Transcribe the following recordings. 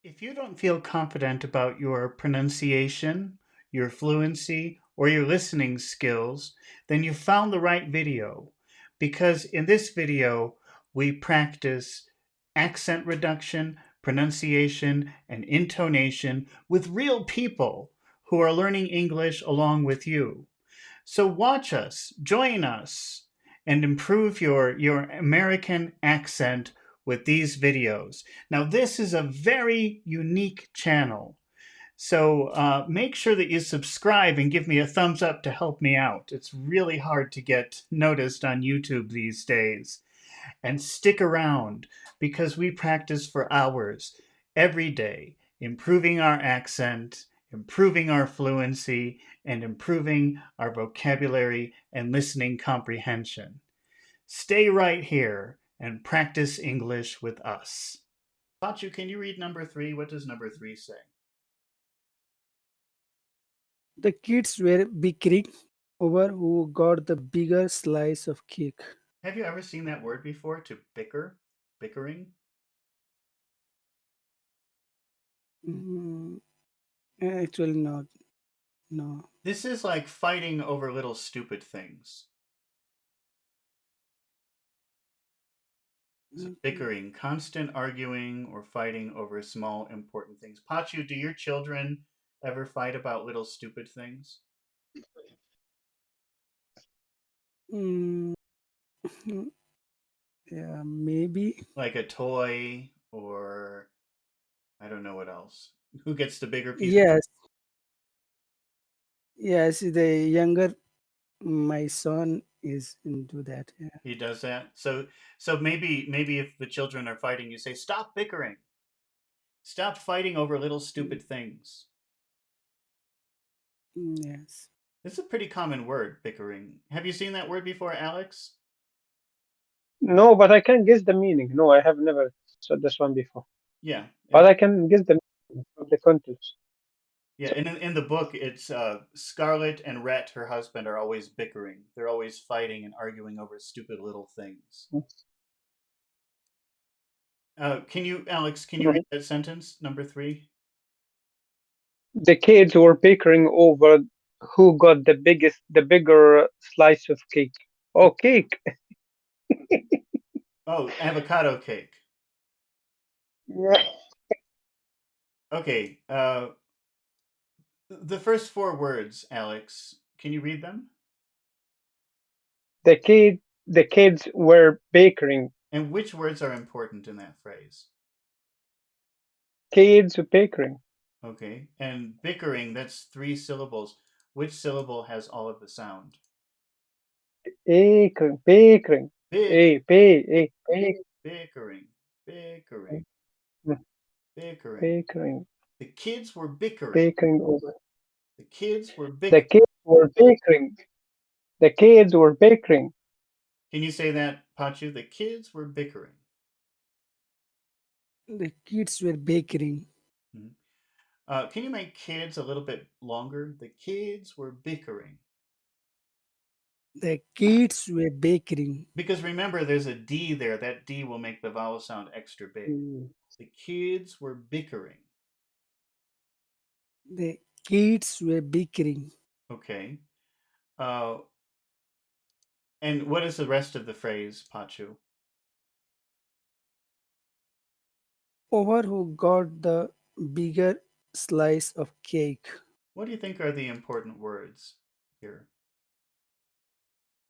If you don't feel confident about your pronunciation, your fluency, or your listening skills, then you found the right video. Because in this video, we practice accent reduction, pronunciation, and intonation with real people who are learning English along with you. So watch us, join us, and improve your American accent with these videos. Now, this is a very unique channel. So make sure that you subscribe and give me a thumbs up to help me out. It's really hard to get noticed on YouTube these days. And stick around because we practice for hours every day, improving our accent, improving our fluency, and improving our vocabulary and listening comprehension. Stay right here and practice English with us. Pachu, can you read number 3? What does number 3 say? The kids were bickering over who got the bigger slice of cake. Have you ever seen that word before, to bicker? Bickering? Mm, actually, not. No. This is like fighting over little stupid things. So Okay. bickering, constant arguing or fighting over small important things. Pachu, do your children ever fight about little stupid things? Mm, yeah, maybe. Like a toy or I don't know what else. Who gets the bigger piece? Yes, yes. The younger my son is into that. Yeah. He does that. So maybe if the children are fighting, you say, "Stop bickering. Stop fighting over little Mm, stupid things." yes. It's a pretty common word, bickering. Have you seen that word before, Alex? No, but I can guess the meaning. No, I have never saw this one before. Yeah. But I can guess the meaning of the context. Yeah, and in the book, it's Scarlett and Rhett, her husband, are always bickering. They're always fighting and arguing over stupid little things. Alex, can you read Mhm. that sentence, number 3? The kids were bickering over who got the bigger slice of cake. Oh, cake. Oh, avocado cake. Yeah. Okay, the first 4 words, Alex, can you read them? The kids were bickering. And which words are important in that phrase? Kids were bickering. Okay, and bickering, that's 3 syllables. Which syllable has all of the sound? Bickering. Bickering. Bick, A, B, A, bickering, bickering, bickering. bickering. Bickering. The kids were bickering. Bickering over. The kids were The bickering. kids were bickering. The kids were bickering. Can you say that, Pachu? The kids were bickering. The kids were bickering. Mhm. Can you make kids a little bit longer? The kids were bickering. The kids were bickering. Because remember, there's a D there. That D will make the vowel sound extra big. Mm. The kids were bickering. The kids were bickering. Okay. Uh, and what is the rest of the phrase, Pachu? Over who got the bigger slice of cake. What do you think are the important words here?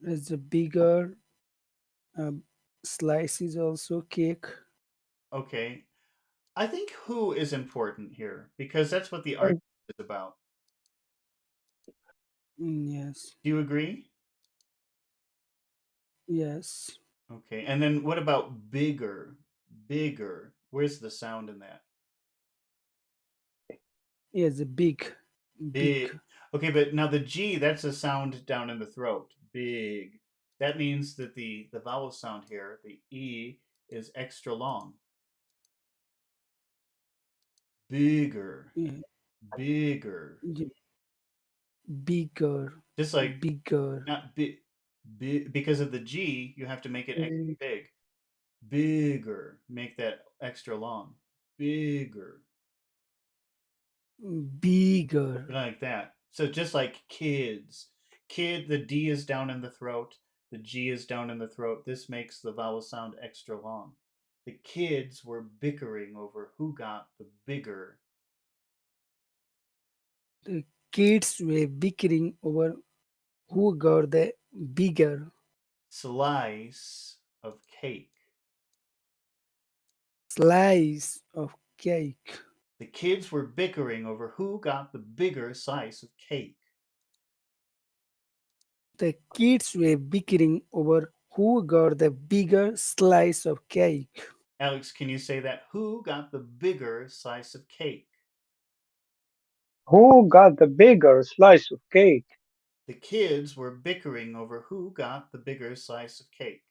As the bigger uh, slice is also cake. Okay. I think who is important here because that's what the argument And is about. Yes, Do you agree? yes, Okay. And then what about bigger? Bigger. Where's the sound in that? yes, a big, big. Big. Okay, but now the G, that's a sound down in the throat. Big. That means that the vowel sound here, the E, is extra long. Bigger. Yeah, Bigger. yeah, bigger, Just like bigger. not big, big because of the G, you have to make it extra big, big. Bigger. Make that extra long. Bigger. bigger, like that. So just like kids, kid, the D is down in the throat, the G is down in the throat. This makes the vowel sound extra long. The kids were bickering over who got the bigger the kids were bickering over who got the bigger slice of cake. slice of cake. The kids were bickering over who got the bigger slice of cake. The kids were bickering over who got the bigger slice of cake. Alex, can you say that? Who got the bigger slice of cake? Who got the bigger slice of cake? The kids were bickering over who got the bigger slice of cake.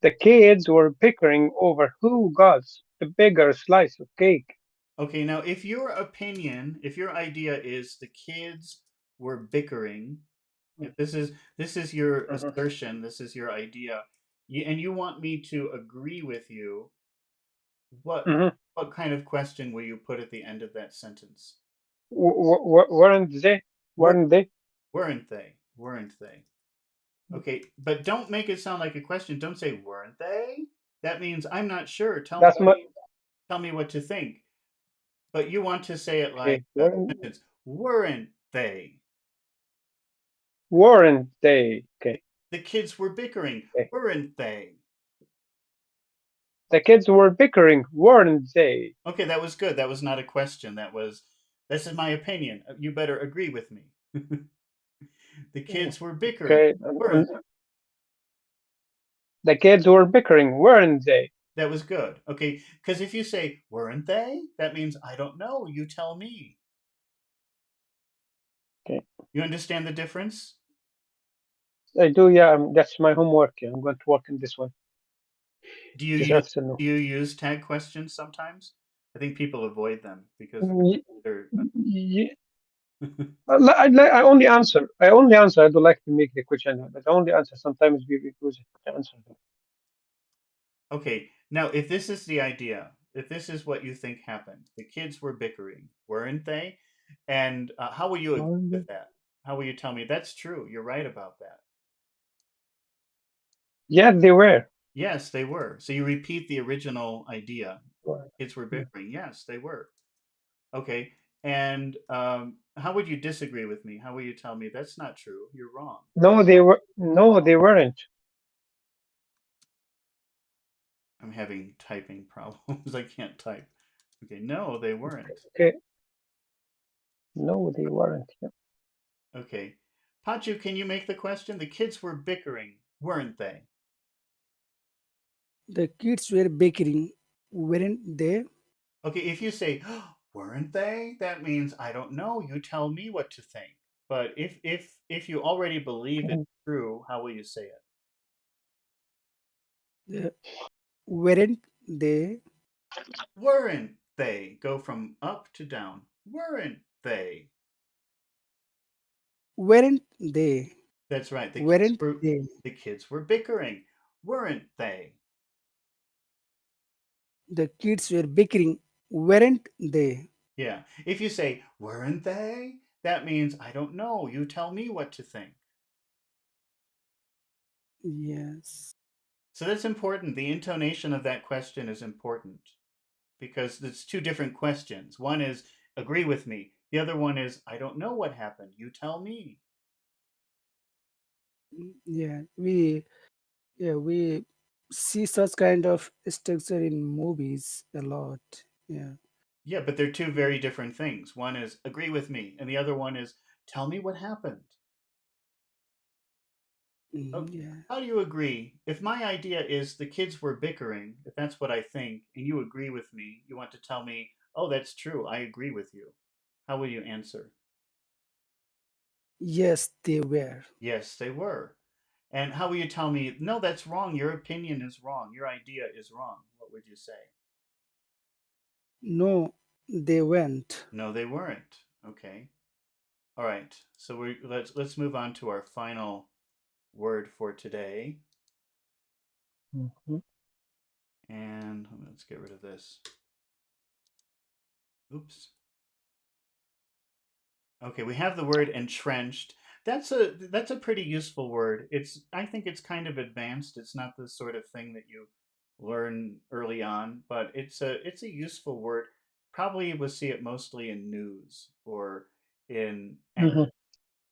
The kids were bickering over who got the bigger slice of cake. Okay, now if your opinion, if your idea is the kids were bickering, if this is your Mhm, assertion, this is your idea, and you want me to agree with you, what mhm. what kind of question will you put at the end of that sentence? Weren't they? Were, Weren't they? weren't they? Weren't they? Okay, but don't make it sound like a question. Don't say weren't they? That means I'm not sure. That's my Tell me what to think. But you want to say it like okay. a sentence. Weren't they? Weren't they? Okay, The kids were bickering, okay. weren't they? The kids were bickering, weren't they? Okay, that was good. That was not a question. This is my opinion. You better agree with me. The kids were bickering, Okay, weren't the kids were bickering, weren't they? they? That was good. Okay, because if you say weren't they, that means I don't know. You tell me. Okay, You understand the difference? I do. Yeah, that's my homework. Yeah, I'm going to work on this one Do you this use afternoon. do you use tag questions sometimes? I think people avoid them because Y- they're y- I only answer. I only answer. I don't like to make the question, but I only answer. Sometimes we use it to answer them. okay. Now, if this is the idea, if this is what you think happened, the kids were bickering, weren't they? And how will you agree with that? How will you tell me that's true? You're right about that. Yeah, they were. Yes, they were. So you repeat the original idea. Right. Kids were Yeah. bickering. Yes, they were. Okay. And how would you disagree with me? How will you tell me that's not true? You're wrong. No, they were. No, they weren't. I'm having typing problems. I can't type. Okay, no, they weren't. Okay. No, they weren't. Yeah. Okay. Pachu, can you make the question? The kids were bickering, weren't they? The kids were bickering, weren't they? Okay, if you say, weren't they? That means I don't know. You tell me what to think. But if you already believe it's Mhm. true, how will you say it? The- weren't they? Weren't they? Go from up to down. Weren't they? Weren't they? That's right. Weren't they? The kids were bickering, weren't they? The kids were bickering, weren't they? Yeah. If you say, weren't they? That means, I don't know. You tell me what to think. Yes. So that's important. The intonation of that question is important because it's two different questions. One is, agree with me. The other one is, I don't know what happened. You tell me. Yeah. We see such kind of structure in movies a lot. Yeah. Yeah, but they're two very different things. One is, agree with me. And the other one is, tell me what happened. Oh, Yeah. how do you agree? If my idea is the kids were bickering, if that's what I think, and you agree with me, you want to tell me, oh, that's true. I agree with you. How will you answer? Yes, they were. Yes, they were. And how will you tell me, no, that's wrong. Your opinion is wrong. Your idea is wrong. What would you say? No, they weren't. No, they weren't. Okay. All right. So let's move on to our final word for today. Mhm. And let's get rid of this. Oops. Okay, we have the word entrenched. That's a pretty useful word. I think it's kind of advanced. It's not the sort of thing that you learn early on, but it's a useful word. Probably we'll see it mostly in news or in Mhm.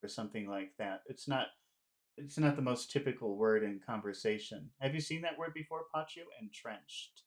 or something like that. It's not the most typical word in conversation. Have you seen that word before, Pachu? Entrenched.